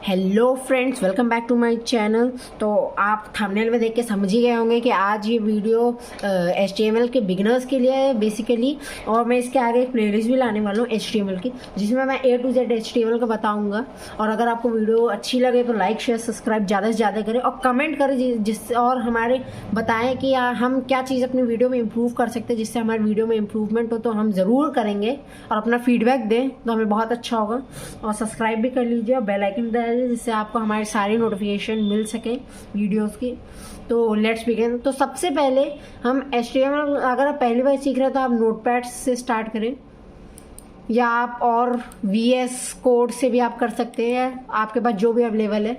Hello friends, welcome back to my channel. तो आप thumbnail में देख के समझ ही गए होंगे कि आज ये वीडियो HTML के बिगिनर्स के लिए है बेसिकली। और मैं इसके आगे एक प्लेलिस्ट भी लाने वाला हूँ HTML की, जिसमें मैं A to Z HTML का बताऊँगा। और अगर आपको वीडियो अच्छी लगे तो लाइक शेयर सब्सक्राइब ज़्यादा से ज़्यादा करें और कमेंट करें जिससे और हमारे बताएं कि हम क्या चीज़ अपनी वीडियो में इम्प्रूव कर सकते हैं, जिससे हमारी वीडियो में इम्प्रूवमेंट हो। तो हम ज़रूर करेंगे और अपना फीडबैक दें तो हमें बहुत अच्छा होगा। और सब्सक्राइब भी कर लीजिए और बेल आइकन दबा दीजिए, जिससे आपको हमारी सारी नोटिफिकेशन मिल सके वीडियोस की। तो लेट्स बिगिन। तो सबसे पहले हम HTML, अगर आप पहली बार सीख रहे हैं तो आप नोटपैड से स्टार्ट करें, या आप और VS कोड से भी आप कर सकते हैं, आपके पास जो भी अवेलेबल है।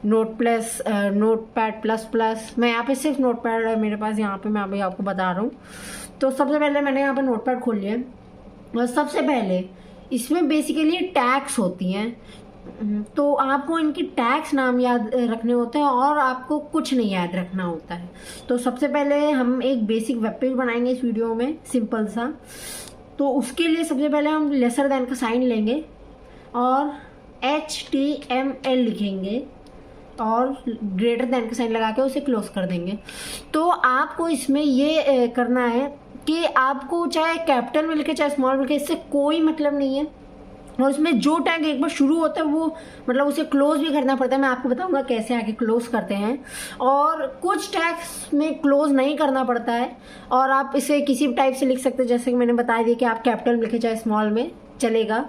नोटपैड प्लस प्लस, मैं यहाँ पे सिर्फ नोटपैड है मेरे पास, यहाँ पे मैं अभी आपको बता रहा हूँ। तो सबसे पहले मैंने यहाँ पे नोटपैड खोल लिया और सबसे पहले इसमें बेसिकली टैग्स होती हैं। तो आपको इनकी टैग्स नाम याद रखने होते हैं और आपको कुछ नहीं याद रखना होता है। तो सबसे पहले हम एक बेसिक वेब पेज बनाएंगे इस वीडियो में, सिंपल सा। तो उसके लिए सबसे पहले हम लेसर देन का साइन लेंगे और HTML लिखेंगे और ग्रेटर देन का साइन लगा के उसे क्लोज कर देंगे। तो आपको इसमें ये करना है कि आपको चाहे कैपिटल में लिखे चाहे स्मॉल में लिखे, इससे कोई मतलब नहीं है। और इसमें जो टैग एक बार शुरू होता है वो मतलब उसे क्लोज भी करना पड़ता है। मैं आपको बताऊंगा कैसे आगे क्लोज करते हैं। और कुछ टैग्स में क्लोज नहीं करना पड़ता है और आप इसे किसी भी टाइप से लिख सकते हैं, जैसे कि मैंने बता दिया कि आप कैपिटल में लिखे चाहे स्मॉल में चलेगा।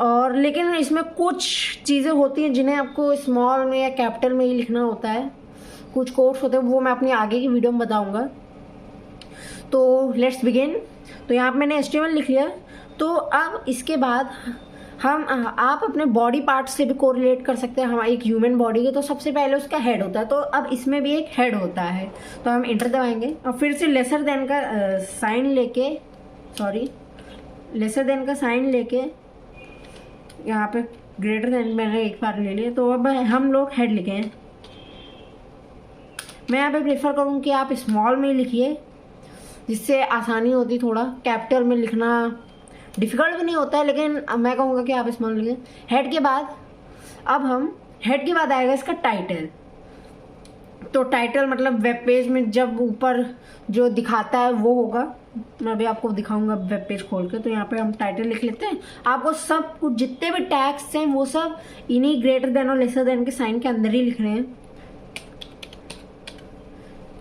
और लेकिन इसमें कुछ चीज़ें होती हैं जिन्हें आपको स्मॉल में या कैपिटल में ही लिखना होता है। कुछ कोड्स होते हैं, वो मैं अपनी आगे की वीडियो में बताऊँगा। तो लेट्स बिगिन। तो यहाँ पर मैंने HTML लिख लिया। तो अब इसके बाद आप अपने बॉडी पार्ट से भी कोरिलेट कर सकते हैं हमारी एक ह्यूमन बॉडी के। तो सबसे पहले उसका हेड होता है, तो अब इसमें भी एक हेड होता है। तो हम इंटर दबाएंगे और फिर से लेसर देन का साइन लेके यहाँ पे ग्रेटर देन मैंने एक बार ले लिया। तो अब हम लोग हेड लिखे। मैं यहाँ पे प्रेफर करूँ कि आप स्मॉल में लिखिए, जिससे आसानी होती। थोड़ा कैपिटल में लिखना डिफ़िकल्ट भी नहीं होता है, लेकिन मैं कहूँगा कि आप स्मॉल लिखें। हेड के बाद आएगा इसका टाइटल। तो टाइटल मतलब वेब पेज में जब ऊपर जो दिखाता है वो होगा। मैं अभी आपको दिखाऊंगा वेब पेज खोल के। तो यहाँ पे हम टाइटल लिख लेते हैं। आपको सब कुछ जितने भी टैग्स हैं वो सब इन्हीं ग्रेटर देन और लेसर देन के साइन के अंदर ही लिख रहे हैं।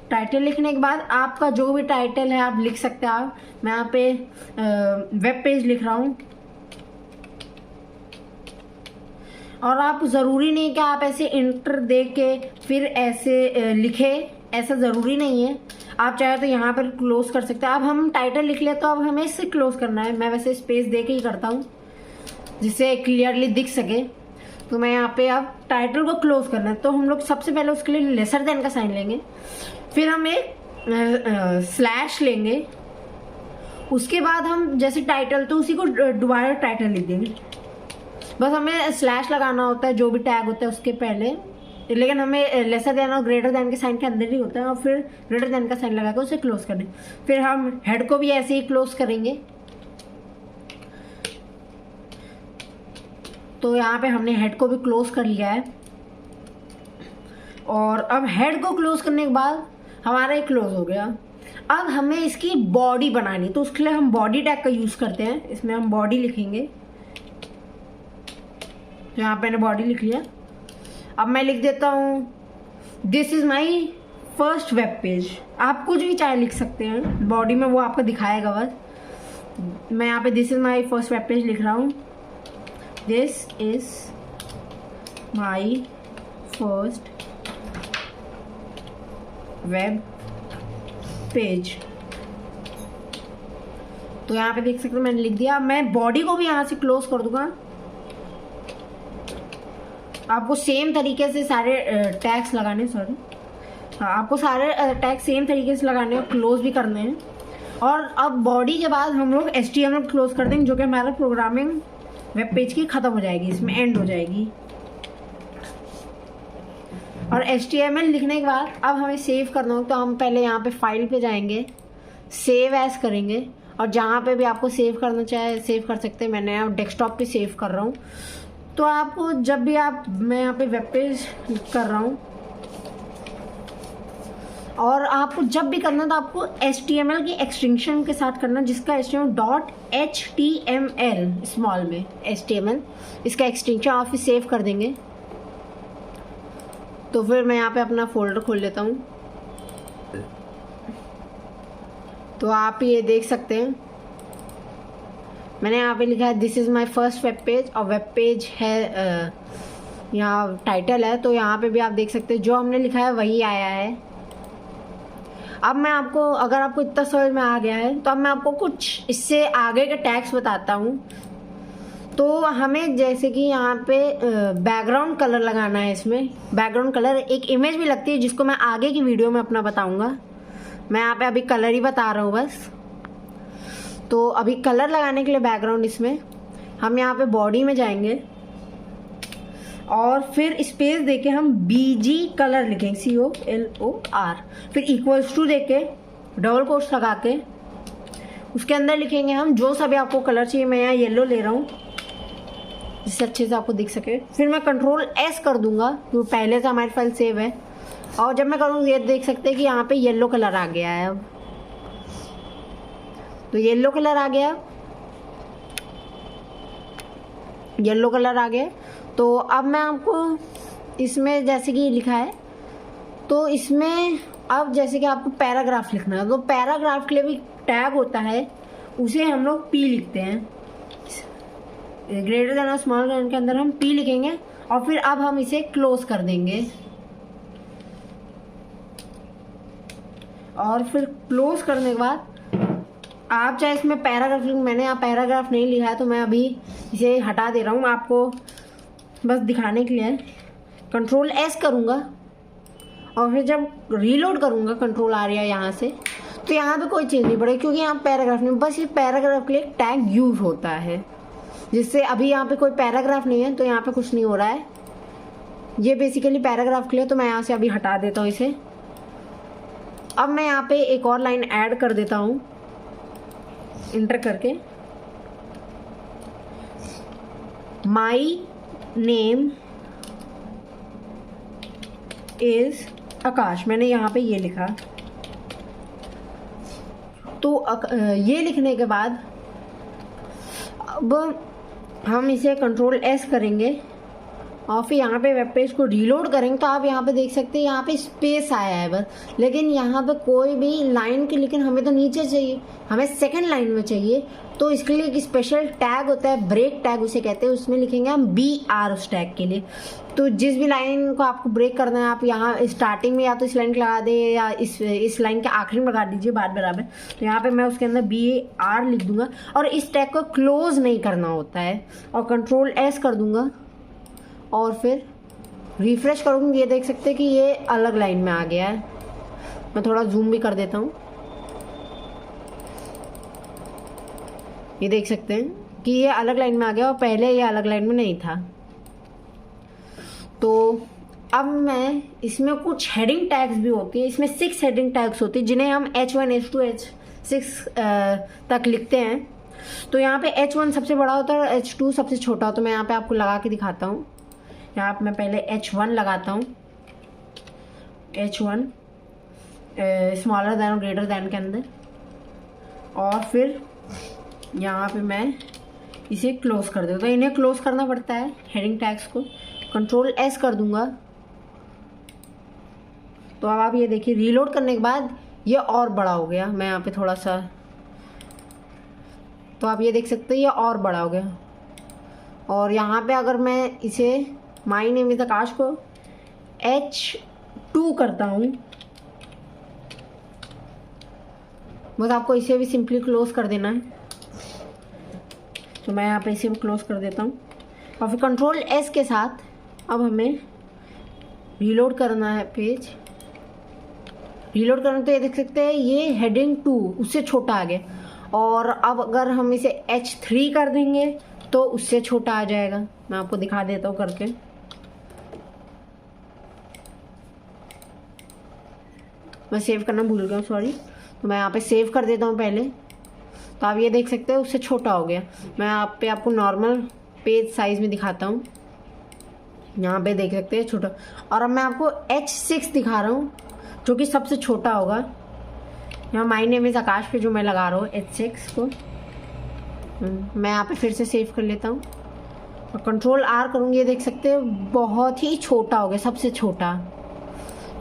टाइटल लिखने के बाद आपका जो भी टाइटल है आप लिख सकते हैं। आप मैं यहाँ पे वेब पेज लिख रहा हूँ। और आप ज़रूरी नहीं कि आप ऐसे इंटर दे के फिर ऐसे लिखे, ऐसा ज़रूरी नहीं है। आप चाहे तो यहाँ पर क्लोज कर सकते हैं। अब हम टाइटल लिख लिया तो अब हमें इससे क्लोज करना है। मैं वैसे स्पेस दे के ही करता हूँ जिससे क्लियरली दिख सके। तो मैं यहाँ पे अब टाइटल को क्लोज करना है। तो हम लोग सबसे पहले उसके लिए लेसर देन का साइन लेंगे, फिर हम एक स्लैश लेंगे। उसके बाद हम जैसे टाइटल, तो उसी को दोबारा टाइटल लिख देंगे। बस हमें स्लैश लगाना होता है जो भी टैग होता है उसके पहले, लेकिन हमें लेसर देन और ग्रेटर देन के साइन के अंदर ही होता है। और फिर ग्रेटर देन का साइन लगा के उसे क्लोज कर दें। फिर हम हेड को भी ऐसे ही क्लोज करेंगे। तो यहाँ पे हमने हेड को भी क्लोज कर लिया है। और अब हेड को क्लोज करने के बाद हमारा ये क्लोज हो गया। अब हमें इसकी बॉडी बनानी, तो उसके लिए हम बॉडी टैग का यूज करते हैं। इसमें हम बॉडी लिखेंगे। तो यहाँ पे मैंने बॉडी लिख लिया। अब मैं लिख देता हूँ this is my first web page. आप कुछ भी चाहे लिख सकते हैं, बॉडी में वो आपको दिखाएगा बस। मैं यहाँ पे this is my first web page लिख रहा हूँ। This is my first web page. तो यहाँ पे देख सकते हो मैंने लिख दिया। मैं बॉडी को भी यहाँ से क्लोज कर दूंगा। आपको सेम तरीके से सारे टैग्स लगाने, आपको सारे टैग सेम तरीके से लगाने और क्लोज भी करने हैं। और अब बॉडी के बाद हम लोग HTML क्लोज कर देंगे, जो कि हमारा प्रोग्रामिंग वेब पेज की खत्म हो जाएगी, इसमें एंड हो जाएगी। और HTML लिखने के बाद अब हमें सेव करना हो, तो हम पहले यहाँ पे फाइल पे जाएंगे, सेव एज करेंगे। और जहाँ पे भी आपको सेव करना चाहे सेव कर सकते हैं। मैंने यहाँ डेस्कटॉप पे सेव कर रहा हूँ। तो आपको जब भी मैं यहाँ पे वेब पेज कर रहा हूँ, और आपको जब भी करना तो आपको HTML की एक्सटेंशन के साथ करना, जिसका HTML स्मॉल में HTML इसका एक्सटेंशन आप फिर सेव कर देंगे। तो फिर मैं यहाँ पे अपना फोल्डर खोल लेता हूँ। तो आप ये देख सकते हैं मैंने यहाँ पे लिखा है this is my first web page, और वेब पेज है यहाँ टाइटल है। तो यहाँ पे भी आप देख सकते हैं जो हमने लिखा है वही आया है। अब मैं आपको, अगर आपको इतना समझ में आ गया है तो अब मैं आपको कुछ इससे आगे के टैग्स बताता हूँ। तो हमें जैसे कि यहाँ पे बैकग्राउंड कलर लगाना है। इसमें बैकग्राउंड कलर एक इमेज भी लगती है जिसको मैं आगे की वीडियो में अपना बताऊँगा। मैं यहाँ पे अभी कलर ही बता रहा हूँ बस। तो अभी कलर लगाने के लिए बैकग्राउंड इसमें हम यहाँ पे बॉडी में जाएंगे और फिर स्पेस देके हम BG कलर लिखेंगे, COLOR, फिर इक्वल्स टू देके डबल कोट्स लगा के उसके अंदर लिखेंगे हम जो सा भी आपको कलर चाहिए। मैं यहाँ येलो ले रहा हूँ जिससे अच्छे से आपको दिख सके। फिर मैं Ctrl+S कर दूंगा क्योंकि पहले से हमारी फाइल सेव है। और जब मैं करूँगी ये देख सकते हैं कि यहाँ पे येलो कलर आ गया है। अब तो येलो कलर आ गया, येलो कलर आ गया। तो अब मैं आपको इसमें जैसे कि लिखा है तो इसमें अब जैसे कि आपको पैराग्राफ लिखना है तो पैराग्राफ के लिए भी टैग होता है, उसे हम लोग P लिखते हैं। ग्रेटर देन और स्मॉल देन के अंदर हम P लिखेंगे और फिर अब हम इसे क्लोज कर देंगे। और फिर क्लोज करने के बाद आप चाहे इसमें पैराग्राफ, मैंने यहाँ पैराग्राफ नहीं लिखा है तो मैं अभी इसे हटा दे रहा हूँ आपको बस दिखाने के लिए। Ctrl+S करूँगा और फिर जब रीलोड करूँगा Ctrl+R या यहाँ से, तो यहाँ पे कोई चेंज नहीं पड़ेगा क्योंकि यहाँ पैराग्राफ नहीं, बस ये पैराग्राफ के लिए टैग यूज होता है। जिससे अभी यहाँ पे कोई पैराग्राफ नहीं है तो यहाँ पे कुछ नहीं हो रहा है। ये बेसिकली पैराग्राफ के लिए, तो मैं यहाँ से अभी हटा देता हूँ इसे। अब मैं यहाँ पे एक और लाइन ऐड कर देता हूँ इंटर करके, माई नेम इज आकाश। मैंने यहाँ पे ये लिखा। तो ये लिखने के बाद अब हम इसे Ctrl+S करेंगे और फिर यहाँ पे वेब पेज को रीलोड करेंगे। तो आप यहाँ पे देख सकते हैं यहाँ पे स्पेस आया है बस, लेकिन यहाँ पे कोई भी लाइन की, लेकिन हमें तो नीचे चाहिए, हमें सेकंड लाइन में चाहिए। तो इसके लिए एक स्पेशल टैग होता है, ब्रेक टैग उसे कहते हैं, उसमें लिखेंगे हम BR उस टैग के लिए। तो जिस भी लाइन को आपको ब्रेक करना है आप यहाँ स्टार्टिंग में या तो इस लाइन को लगा दे या इस लाइन के आखिरी में लगा दीजिए बार बराबर। तो यहाँ पे मैं उसके अंदर BR लिख दूंगा और इस टैग को क्लोज नहीं करना होता है और Ctrl+S कर दूंगा और फिर रिफ्रेश करूँगी। ये देख सकते हैं कि ये अलग लाइन में आ गया है। मैं थोड़ा जूम भी कर देता हूँ। ये देख सकते हैं कि ये अलग लाइन में आ गया और पहले ये अलग लाइन में नहीं था। तो अब मैं इसमें कुछ हेडिंग टैग्स भी होती है, इसमें 6 हेडिंग टैग्स होती है जिन्हें हम H1 H2 H6 तक लिखते हैं। तो यहाँ पे H1 सबसे बड़ा होता है, H2 सबसे छोटा होता है। मैं यहाँ पे आपको लगा के दिखाता हूँ। यहाँ पे मैं पहले H1 लगाता हूँ, H1 स्मॉलर दैन और ग्रेटर दैन के अंदर, और फिर यहाँ पे मैं इसे क्लोज कर देता हूँ। तो इन्हें क्लोज करना पड़ता है हेडिंग टैग्स को। Ctrl+S कर दूंगा। तो अब आप ये देखिए रीलोड करने के बाद ये और बड़ा हो गया। मैं यहाँ पे थोड़ा सा, तो आप ये देख सकते हैं ये और बड़ा हो गया। और यहाँ पे अगर मैं इसे माई नेम इज आकाश को H2 करता हूँ, बस आपको इसे भी सिंपली क्लोज कर देना है। तो मैं यहाँ पे इसे भी क्लोज कर देता हूँ और फिर Ctrl+S के साथ अब हमें रीलोड करना है पेज। रीलोड करना, तो ये देख सकते हैं ये हेडिंग 2 उससे छोटा आ गया। और अब अगर हम इसे H3 कर देंगे तो उससे छोटा आ जाएगा। मैं आपको दिखा देता हूँ करके। मैं सेव करना भूल गया, सॉरी। तो मैं यहाँ पे सेव कर देता हूँ पहले। तो आप ये देख सकते हैं उससे छोटा हो गया। मैं आपको नॉर्मल पेज साइज में दिखाता हूँ। यहाँ पे देख सकते हैं छोटा। और अब मैं आपको H6 दिखा रहा हूँ जो कि सबसे छोटा होगा। यहाँ माय नेम इज आकाश पे जो मैं लगा रहा हूँ H6 को। मैं यहाँ पे फिर से सेव कर लेता हूँ और कंट्रोल R करूँगी। ये देख सकते हैं बहुत ही छोटा हो गया, सबसे छोटा।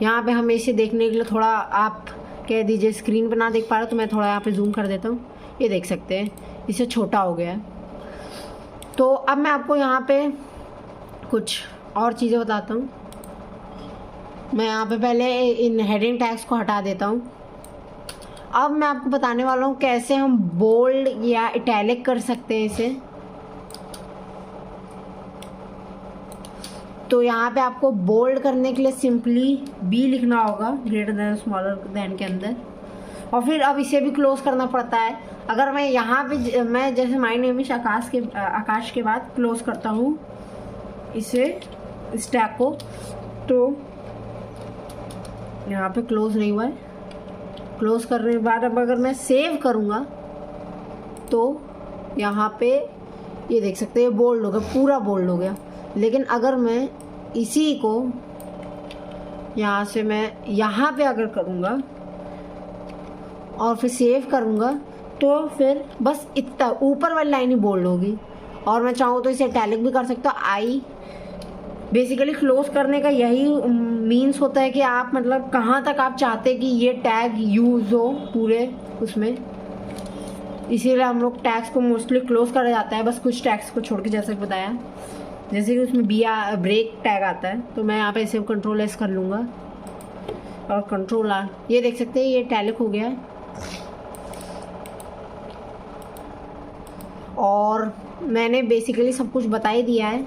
यहाँ पे हमें इसे देखने के लिए थोड़ा आप कह दीजिए स्क्रीन पर ना देख पा रहे तो मैं थोड़ा यहाँ पे जूम कर देता हूँ। ये देख सकते हैं इसे छोटा हो गया है। तो अब मैं आपको यहाँ पे कुछ और चीज़ें बताता हूँ। मैं यहाँ पे पहले इन हेडिंग टैग्स को हटा देता हूँ। अब मैं आपको बताने वाला हूँ कैसे हम बोल्ड या इटैलिक कर सकते हैं इसे। तो यहाँ पे आपको बोल्ड करने के लिए सिंपली बी लिखना होगा, ग्रेटर देन स्मॉलर देन के अंदर। और फिर अब इसे भी क्लोज करना पड़ता है। अगर मैं यहाँ पे मैं जैसे माय नेम इज आकाश के बाद क्लोज करता हूँ इसे, इस टैग को, तो यहाँ पे क्लोज नहीं हुआ है। क्लोज करने के बाद अब अगर मैं सेव करूँगा तो यहाँ पे ये देख सकते हैं बोल्ड हो गया, पूरा बोल्ड हो गया। लेकिन अगर मैं इसी को यहाँ से मैं यहाँ पे अगर करूँगा और फिर सेव करूँगा तो फिर बस इतना ऊपर वाली लाइन ही बोल्ड होगी। और मैं चाहूँ तो इसे इटैलिक भी कर सकता हूँ। आई बेसिकली क्लोज करने का यही मीन्स होता है कि आप मतलब कहाँ तक आप चाहते हैं कि ये टैग यूज़ हो पूरे उसमें। इसीलिए हम लोग टैग्स को मोस्टली क्लोज करा जाता है, बस कुछ टैग्स को छोड़ के, जैसे बताया। जैसे कि उसमें ब्रेक टैग आता है तो मैं यहाँ पे इसे कंट्रोल एस कर लूँगा और कंट्रोल आर। ये देख सकते हैं ये इटैलिक हो गया है। और मैंने बेसिकली सब कुछ बता ही दिया है।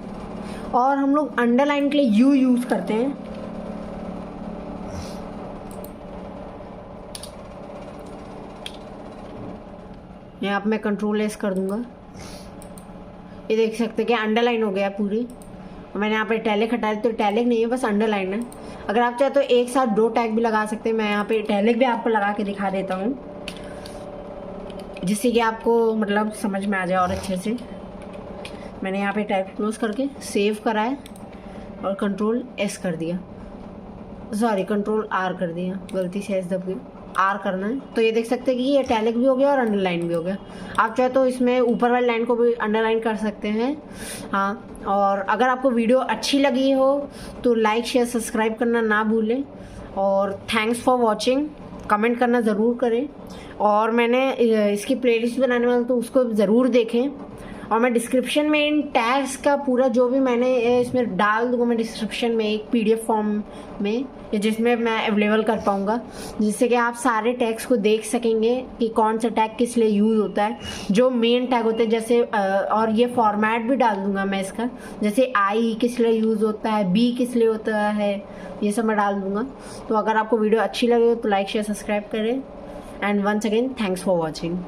और हम लोग अंडरलाइन के लिए यू यूज़ करते हैं। यहाँ पे मैं कंट्रोल एस कर दूंगा। ये देख सकते हैं कि अंडरलाइन हो गया पूरी। मैंने यहाँ पे इटैलिक हटा दिया तो इटैलिक नहीं है, बस अंडरलाइन है। अगर आप चाहे तो एक साथ दो टैग भी लगा सकते हैं। मैं यहाँ पे इटैलिक भी आपको लगा के दिखा देता हूँ जिससे कि आपको मतलब समझ में आ जाए और अच्छे से। मैंने यहाँ पे टैग क्लोज करके सेव करा है और कंट्रोल एस कर दिया, सॉरी कंट्रोल आर कर दिया, गलती से एस दब गई, आर करना है। तो ये देख सकते हैं कि ये इटैलिक भी हो गया और अंडरलाइन भी हो गया। आप चाहे तो इसमें ऊपर वाली लाइन को भी अंडरलाइन कर सकते हैं। हाँ, और अगर आपको वीडियो अच्छी लगी हो तो लाइक शेयर सब्सक्राइब करना ना भूलें। और थैंक्स फॉर वॉचिंग, कमेंट करना ज़रूर करें। और मैंने इसकी प्लेलिस्ट बनाने वाला तो उसको ज़रूर देखें। और मैं डिस्क्रिप्शन में इन टैग्स का पूरा जो भी मैंने इसमें डाल दूँगा मैं डिस्क्रिप्शन में एक PDF फॉर्म में, जिसमें मैं अवेलेबल कर पाऊँगा, जिससे कि आप सारे टैग्स को देख सकेंगे कि कौन सा टैग किस लिए यूज़ होता है, जो मेन टैग होते हैं। जैसे और ये फॉर्मेट भी डाल दूँगा मैं इसका, जैसे आई किस लिए यूज़ होता है, बी किस लिए होता है, ये सब मैं डाल दूँगा। तो अगर आपको वीडियो अच्छी लगे तो लाइक शेयर सब्सक्राइब करें। And once again thanks for watching.